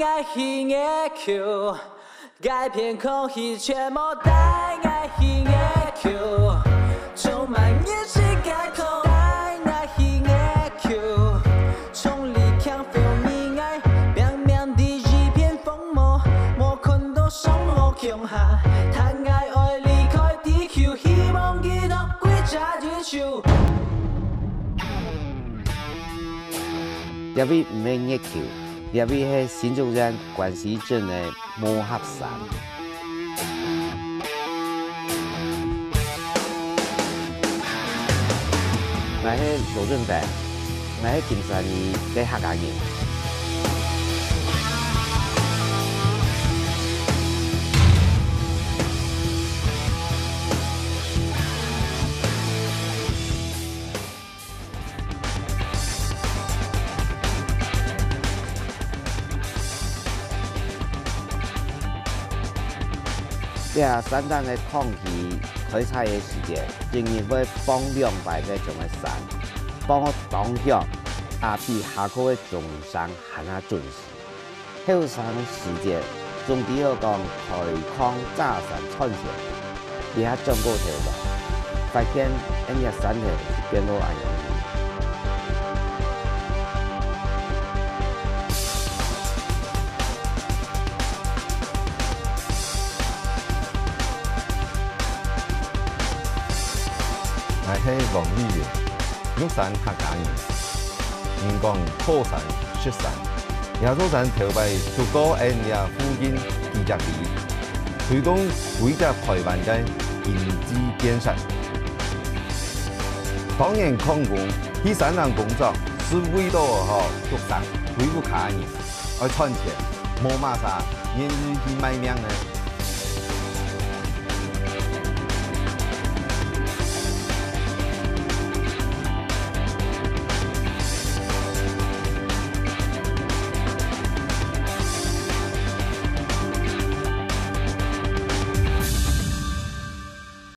爱彼个球，改变空气全部带爱彼个球，充满热情改口带爱彼个球，从离强 feel 你爱，明明第一片风魔，莫看到上我强下，谈爱爱离开地球，希望记得几只日手。 这位唔係熱球，這位係新竹縣關西鎮的摩合山。我係羅俊輝，我係金山嘅客家人。 山上的空氣開採的時間，仍然會放兩百個種的山，幫我當向也比下課的中山還要準時。後山時間，總比我講開礦炸山創線，比較中國條路，發現人家山頭變到安樣。 我係黃議員，玉山客家人。人講破山雪山，亞洲山頭擺足夠喺亞附近幾十里，推動規則台灣嘅經濟建設。當然空軍喺山上工作是為咗玉山恢復客家人，而賺錢，冇馬啥，人日去賣命呢。